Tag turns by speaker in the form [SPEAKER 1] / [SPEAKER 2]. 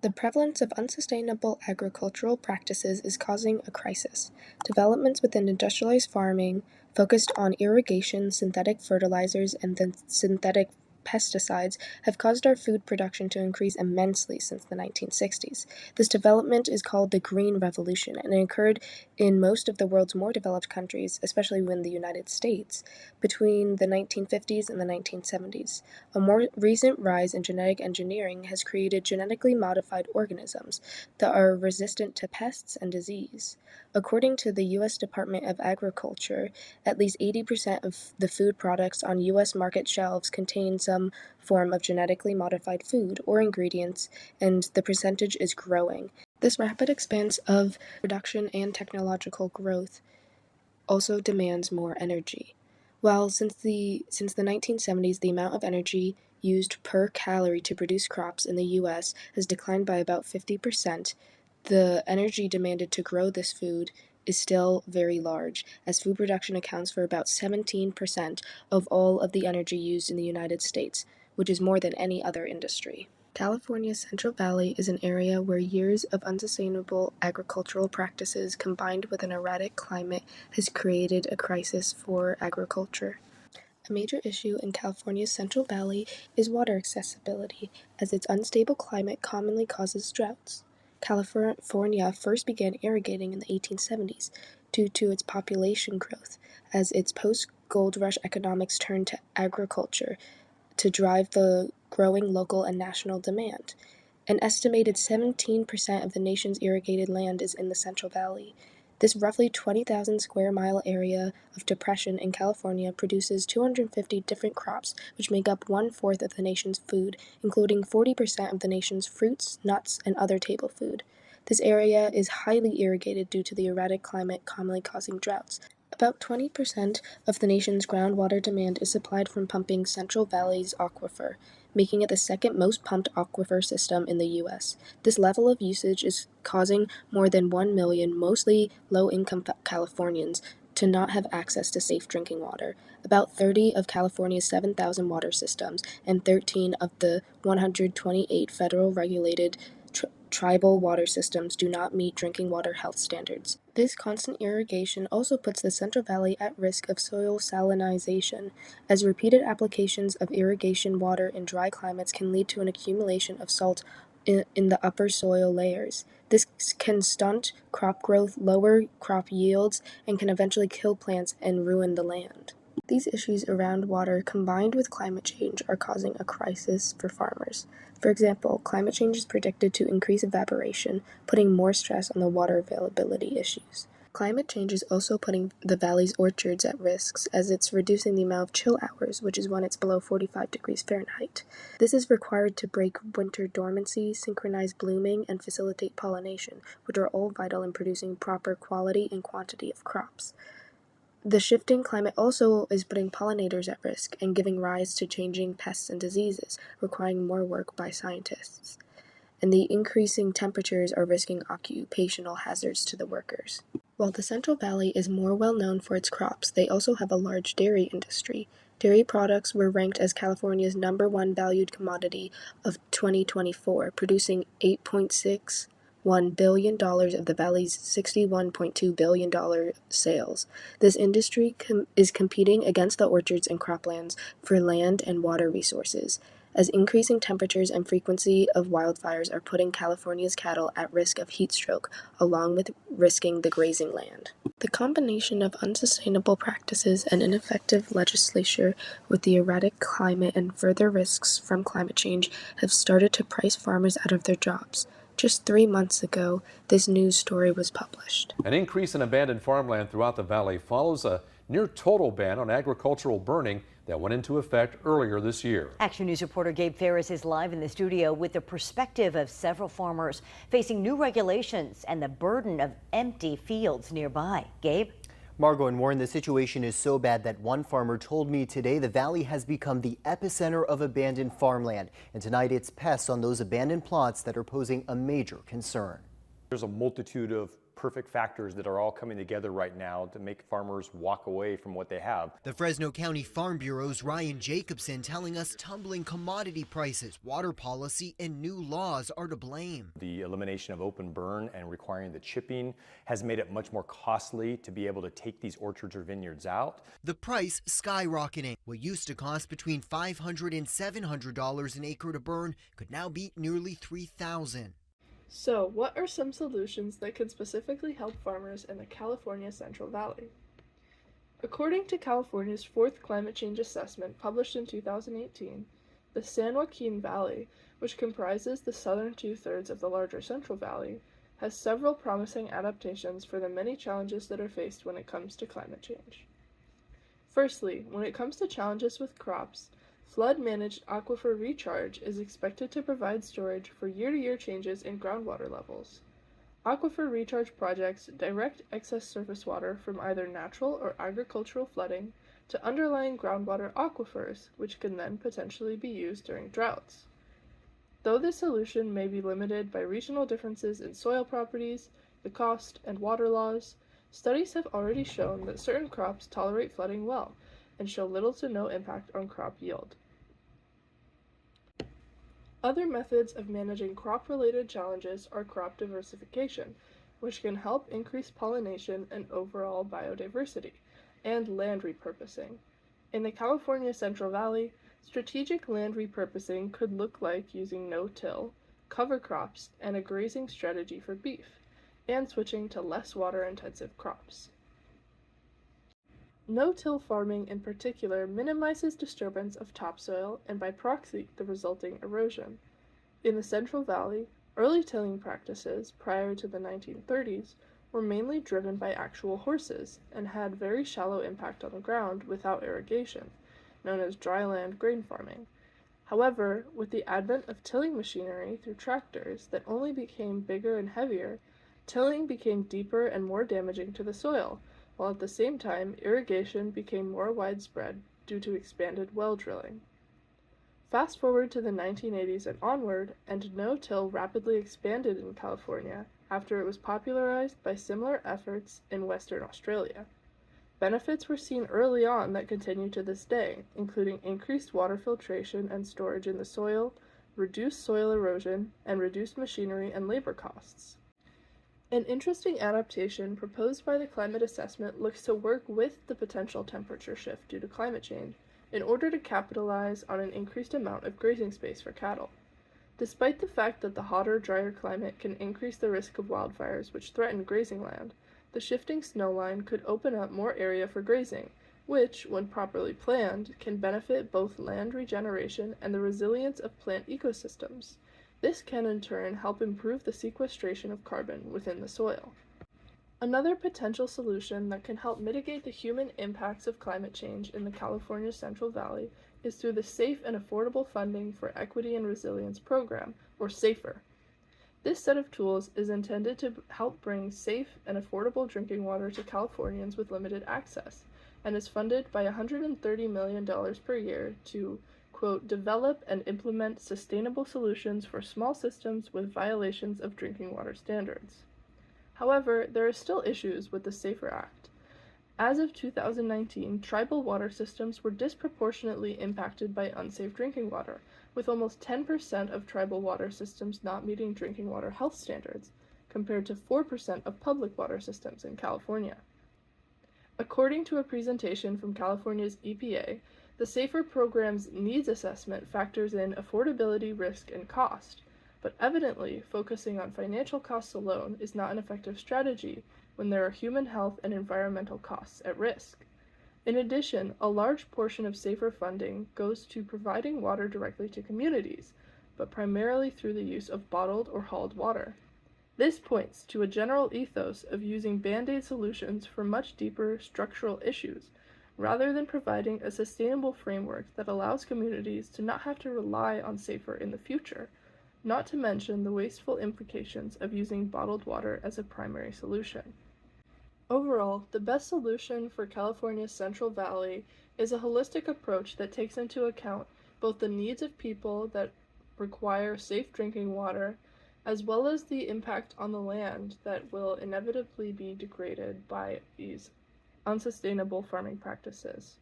[SPEAKER 1] The prevalence of unsustainable agricultural practices is causing a crisis. Developments within industrialized farming, focused on irrigation, synthetic fertilizers, and then synthetic pesticides, have caused our food production to increase immensely since the 1960s. This development is called the Green Revolution, and it occurred in most of the world's more developed countries, especially in the United States, between the 1950s and the 1970s. A more recent rise in genetic engineering has created genetically modified organisms that are resistant to pests and disease. According to the U.S. Department of Agriculture, at least 80% of the food products on U.S. market shelves contain some form of genetically modified food or ingredients, and the percentage is growing. This rapid expanse of production and technological growth also demands more energy. While since the 1970s, the amount of energy used per calorie to produce crops in the U.S. has declined by about 50%, the energy demanded to grow this food is still very large, as food production accounts for about 17% of all of the energy used in the United States, which is more than any other industry. California's Central Valley is an area where years of unsustainable agricultural practices combined with an erratic climate has created a crisis for agriculture. A major issue in California's Central Valley is water accessibility, as its unstable climate commonly causes droughts. California first began irrigating in the 1870s due to its population growth, as its post-gold rush economics turned to agriculture to drive the growing local and national demand. An estimated 17% of the nation's irrigated land is in the Central Valley. This roughly 20,000 square mile area of depression in California produces 250 different crops, which make up 1/4 of the nation's food, including 40% of the nation's fruits, nuts, and other table food. This area is highly irrigated due to the erratic climate commonly causing droughts. About 20% of the nation's groundwater demand is supplied from pumping Central Valley's aquifer, making it the second most pumped aquifer system in the U.S. This level of usage is causing more than 1 million, mostly low-income Californians, to not have access to safe drinking water. About 30 of California's 7,000 water systems and 13 of the 128 federal regulated tribal water systems do not meet drinking water health standards. This constant irrigation also puts the Central Valley at risk of soil salinization, as repeated applications of irrigation water in dry climates can lead to an accumulation of salt in the upper soil layers. This can stunt crop growth, lower crop yields, and can eventually kill plants and ruin the land. These issues around water combined with climate change are causing a crisis for farmers. For example, climate change is predicted to increase evaporation, putting more stress on the water availability issues. Climate change is also putting the valley's orchards at risk, as it's reducing the amount of chill hours, which is when it's below 45 degrees Fahrenheit. This is required to break winter dormancy, synchronize blooming, and facilitate pollination, which are all vital in producing proper quality and quantity of crops. The shifting climate also is putting pollinators at risk and giving rise to changing pests and diseases, requiring more work by scientists. And the increasing temperatures are risking occupational hazards to the workers. While the Central Valley is more well known for its crops, they also have a large dairy industry. Dairy products were ranked as California's #1 valued commodity of 2024, producing $8.61 billion of the valley's $61.2 billion sales. This industry is competing against the orchards and croplands for land and water resources, as increasing temperatures and frequency of wildfires are putting California's cattle at risk of heat stroke, along with risking the grazing land. The combination of unsustainable practices and ineffective legislature with the erratic climate and further risks from climate change have started to price farmers out of their jobs. Just 3 months ago, this news story was published.
[SPEAKER 2] An increase in abandoned farmland throughout the valley follows a near-total ban on agricultural burning that went into effect earlier this year.
[SPEAKER 3] Action News reporter Gabe Ferris is live in the studio with the perspective of several farmers facing new regulations and the burden of empty fields nearby. Gabe?
[SPEAKER 4] Margot and Warren, the situation is so bad that one farmer told me today the valley has become the epicenter of abandoned farmland. And tonight it's pests on those abandoned plots that are posing a major concern.
[SPEAKER 5] There's a multitude of perfect factors that are all coming together right now to make farmers walk away from what they have.
[SPEAKER 4] The Fresno County Farm Bureau's Ryan Jacobson telling us tumbling commodity prices, water policy, and new laws are to blame.
[SPEAKER 5] The elimination of open burn and requiring the chipping has made it much more costly to be able to take these orchards or vineyards out.
[SPEAKER 4] The price skyrocketing. What used to cost between $500 and $700 an acre to burn could now be nearly $3,000.
[SPEAKER 6] So, what are some solutions that could specifically help farmers in the California Central Valley? According to California's fourth climate change assessment published in 2018, the San Joaquin Valley, which comprises the southern two-thirds of the larger Central Valley, has several promising adaptations for the many challenges that are faced when it comes to climate change. Firstly, when it comes to challenges with crops, flood-managed aquifer recharge is expected to provide storage for year-to-year changes in groundwater levels. Aquifer recharge projects direct excess surface water from either natural or agricultural flooding to underlying groundwater aquifers, which can then potentially be used during droughts. Though this solution may be limited by regional differences in soil properties, the cost, and water laws, studies have already shown that certain crops tolerate flooding well and show little to no impact on crop yield. Other methods of managing crop-related challenges are crop diversification, which can help increase pollination and overall biodiversity, and land repurposing. In the California Central Valley, strategic land repurposing could look like using no-till, cover crops, and a grazing strategy for beef, and switching to less water-intensive crops. No-till farming in particular minimizes disturbance of topsoil and by proxy the resulting erosion. In the Central Valley, early tilling practices prior to the 1930s were mainly driven by actual horses and had very shallow impact on the ground without irrigation, known as dryland grain farming. However, with the advent of tilling machinery through tractors that only became bigger and heavier, tilling became deeper and more damaging to the soil, while at the same time irrigation became more widespread due to expanded well drilling. Fast forward to the 1980s and onward, and no-till rapidly expanded in California after it was popularized by similar efforts in Western Australia. Benefits were seen early on that continue to this day, including increased water filtration and storage in the soil, reduced soil erosion, and reduced machinery and labor costs. An interesting adaptation proposed by the climate assessment looks to work with the potential temperature shift due to climate change in order to capitalize on an increased amount of grazing space for cattle. Despite the fact that the hotter, drier climate can increase the risk of wildfires which threaten grazing land, the shifting snow line could open up more area for grazing, which, when properly planned, can benefit both land regeneration and the resilience of plant ecosystems. This can in turn help improve the sequestration of carbon within the soil. Another potential solution that can help mitigate the human impacts of climate change in the California Central Valley is through the Safe and Affordable Funding for Equity and Resilience Program, or SAFER. This set of tools is intended to help bring safe and affordable drinking water to Californians with limited access, and is funded by $130 million per year to, quote, develop and implement sustainable solutions for small systems with violations of drinking water standards. However, there are still issues with the SAFER Act. As of 2019, tribal water systems were disproportionately impacted by unsafe drinking water, with almost 10% of tribal water systems not meeting drinking water health standards, compared to 4% of public water systems in California. According to a presentation from California's EPA, the SAFER program's needs assessment factors in affordability, risk, and cost, but evidently focusing on financial costs alone is not an effective strategy when there are human health and environmental costs at risk. In addition, a large portion of SAFER funding goes to providing water directly to communities, but primarily through the use of bottled or hauled water. This points to a general ethos of using band-aid solutions for much deeper structural issues, rather than providing a sustainable framework that allows communities to not have to rely on SAFER in the future, not to mention the wasteful implications of using bottled water as a primary solution. Overall, the best solution for California's Central Valley is a holistic approach that takes into account both the needs of people that require safe drinking water as well as the impact on the land that will inevitably be degraded by these unsustainable farming practices.